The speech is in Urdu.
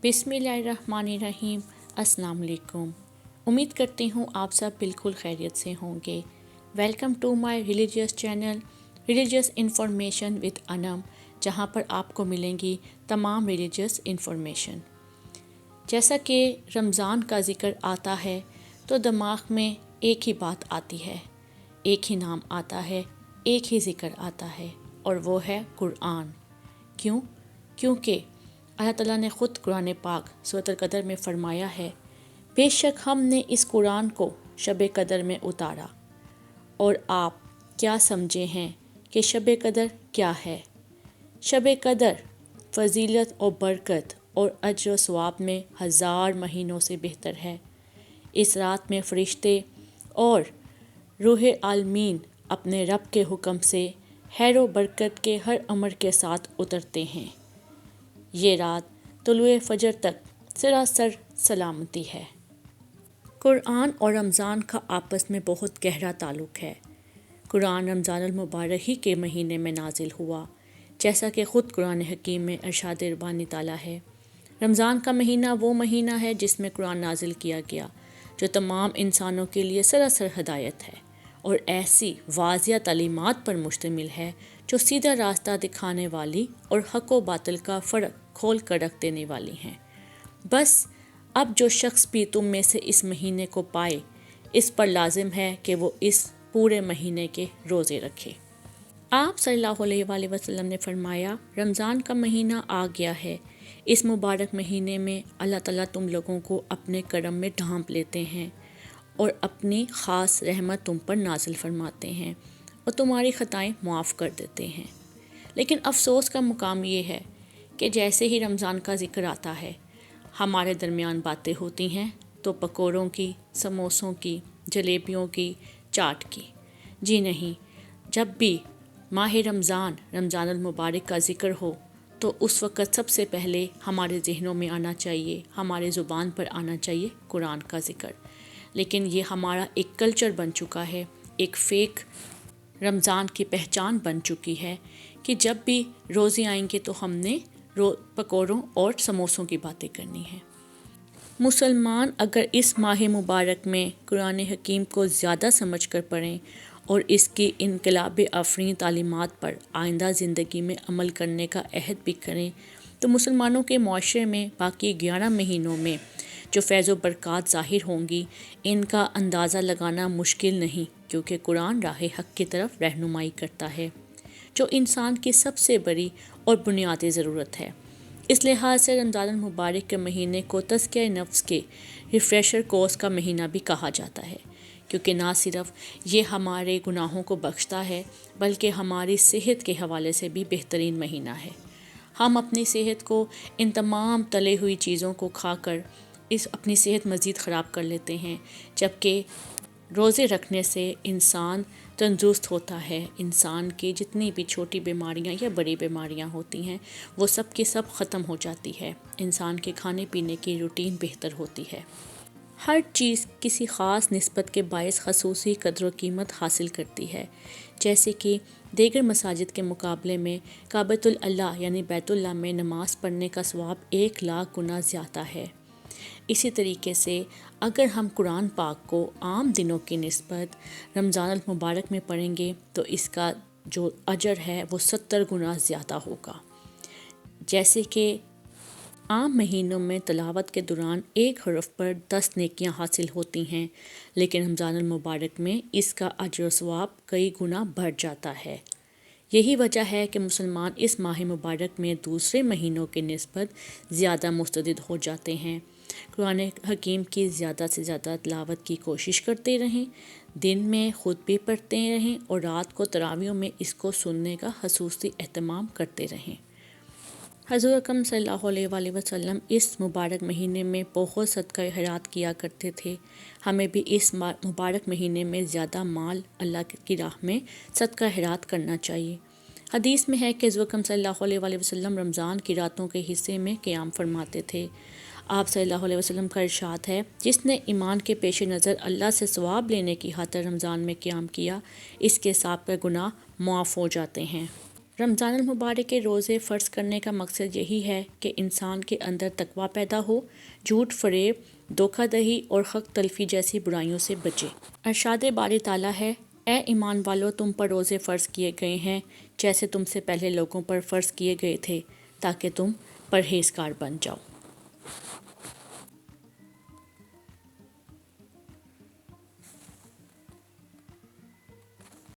بسم اللہ الرحمن الرحیم۔ السلام علیکم۔ امید کرتی ہوں آپ سب بالکل خیریت سے ہوں گے۔ Welcome to my religious channel religious information with Anam, جہاں پر آپ کو ملیں گی تمام ریلیجیس انفارمیشن۔ جیسا کہ رمضان کا ذکر آتا ہے تو دماغ میں ایک ہی بات آتی ہے، ایک ہی نام آتا ہے، ایک ہی ذکر آتا ہے، اور وہ ہے قرآن۔ کیونکہ اللہ تعالیٰ نے خود قرآن پاک سورۃ القدر میں فرمایا ہے، بے شک ہم نے اس قرآن کو شب قدر میں اتارا۔ اور آپ کیا سمجھے ہیں کہ شب قدر کیا ہے؟ شب قدر فضیلت اور برکت اور اجر و ثواب میں 1000 مہینوں سے بہتر ہے۔ اس رات میں فرشتے اور روح عالمین اپنے رب کے حکم سے خیر و برکت کے ہر امر کے ساتھ اترتے ہیں۔ یہ رات طلوع فجر تک سراسر سلامتی ہے۔ قرآن اور رمضان کا آپس میں بہت گہرا تعلق ہے۔ قرآن رمضان المبارک ہی کے مہینے میں نازل ہوا، جیسا کہ خود قرآن حکیم میں ارشاد ربانی تعالیٰ ہے۔ رمضان کا مہینہ وہ مہینہ ہے جس میں قرآن نازل کیا گیا، جو تمام انسانوں کے لیے سراسر ہدایت ہے اور ایسی واضح تعلیمات پر مشتمل ہے جو سیدھا راستہ دکھانے والی اور حق و باطل کا فرق کھول کر رکھ دینے والی ہیں۔ بس اب جو شخص بھی تم میں سے اس مہینے کو پائے، اس پر لازم ہے کہ وہ اس پورے مہینے کے روزے رکھے۔ آپ صلی اللہ علیہ وآلہ وسلم نے فرمایا، رمضان کا مہینہ آ گیا ہے، اس مبارک مہینے میں اللہ تعالیٰ تم لوگوں کو اپنے کرم میں ڈھانپ لیتے ہیں اور اپنی خاص رحمت تم پر نازل فرماتے ہیں اور تمہاری خطائیں معاف کر دیتے ہیں۔ لیکن افسوس کا مقام یہ ہے کہ جیسے ہی رمضان کا ذکر آتا ہے، ہمارے درمیان باتیں ہوتی ہیں تو پکوڑوں کی، سموسوں کی، جلیبیوں کی، چاٹ کی۔ جی نہیں، جب بھی ماہ رمضان المبارک کا ذکر ہو تو اس وقت سب سے پہلے ہمارے ذہنوں میں آنا چاہیے، ہمارے زبان پر آنا چاہیے قرآن کا ذکر۔ لیکن یہ ہمارا ایک کلچر بن چکا ہے، ایک فیک رمضان کی پہچان بن چکی ہے کہ جب بھی روزے آئیں گے تو ہم نے پکوڑوں اور سموسوں کی باتیں کرنی ہیں۔ مسلمان اگر اس ماہ مبارک میں قرآن حکیم کو زیادہ سمجھ کر پڑھیں اور اس کی انقلاب آفرین تعلیمات پر آئندہ زندگی میں عمل کرنے کا عہد بھی کریں تو مسلمانوں کے معاشرے میں باقی 11 مہینوں میں جو فیض و برکات ظاہر ہوں گی، ان کا اندازہ لگانا مشکل نہیں، کیونکہ قرآن راہ حق کی طرف رہنمائی کرتا ہے، جو انسان کی سب سے بڑی اور بنیادی ضرورت ہے۔ اس لحاظ سے رمضان المبارک کے مہینے کو تزکیہ نفس کے ریفریشر کورس کا مہینہ بھی کہا جاتا ہے، کیونکہ نہ صرف یہ ہمارے گناہوں کو بخشتا ہے بلکہ ہماری صحت کے حوالے سے بھی بہترین مہینہ ہے۔ ہم اپنی صحت کو ان تمام تلے ہوئی چیزوں کو کھا کر اپنی صحت مزید خراب کر لیتے ہیں، جبکہ روزے رکھنے سے انسان تندرست ہوتا ہے، انسان کی جتنی بھی چھوٹی بیماریاں یا بڑی بیماریاں ہوتی ہیں وہ سب کی سب ختم ہو جاتی ہے، انسان کے کھانے پینے کی روٹین بہتر ہوتی ہے، ہر چیز کسی خاص نسبت کے باعث خصوصی قدر و قیمت حاصل کرتی ہے، جیسے کہ دیگر مساجد کے مقابلے میں کعبۃ اللہ یعنی بیت اللہ میں نماز پڑھنے کا ثواب 1,00,000 گنا زیادہ ہے۔ اسی طریقے سے اگر ہم قرآن پاک کو عام دنوں کی نسبت رمضان المبارک میں پڑھیں گے تو اس کا جو اجر ہے وہ 70 گنا زیادہ ہوگا۔ جیسے کہ عام مہینوں میں تلاوت کے دوران ایک حرف پر 10 نیکیاں حاصل ہوتی ہیں، لیکن رمضان المبارک میں اس کا اجر و ثواب کئی گنا بڑھ جاتا ہے۔ یہی وجہ ہے کہ مسلمان اس ماہ مبارک میں دوسرے مہینوں کی نسبت زیادہ مستعد ہو جاتے ہیں، قرآن حکیم کی زیادہ سے زیادہ تلاوت کی کوشش کرتے رہیں، دن میں خود بھی پڑھتے رہیں اور رات کو تراویح میں اس کو سننے کا خصوصی اہتمام کرتے رہیں۔ حضور اکرم صلی اللہ علیہ وآلہ وسلم اس مبارک مہینے میں بہت صدقہ خیرات کیا کرتے تھے، ہمیں بھی اس مبارک مہینے میں زیادہ مال اللہ کی راہ میں صدقہ خیرات کرنا چاہیے۔ حدیث میں ہے کہ حضور اکرم صلی اللہ علیہ وآلہ وسلم رمضان کی راتوں کے حصے میں قیام فرماتے تھے۔ آپ صلی اللہ علیہ وسلم کا ارشاد ہے، جس نے ایمان کے پیش نظر اللہ سے ثواب لینے کی خاطر رمضان میں قیام کیا، اس کے سابقہ گناہ معاف ہو جاتے ہیں۔ رمضان المبارک کے روزے فرض کرنے کا مقصد یہی ہے کہ انسان کے اندر تقویٰ پیدا ہو، جھوٹ، فریب، دھوکہ دہی اور حق تلفی جیسی برائیوں سے بچے۔ ارشاد باری تعالیٰ ہے، اے ایمان والو، تم پر روزے فرض کیے گئے ہیں جیسے تم سے پہلے لوگوں پر فرض کیے گئے تھے تاکہ تم پرہیزگار بن جاؤ۔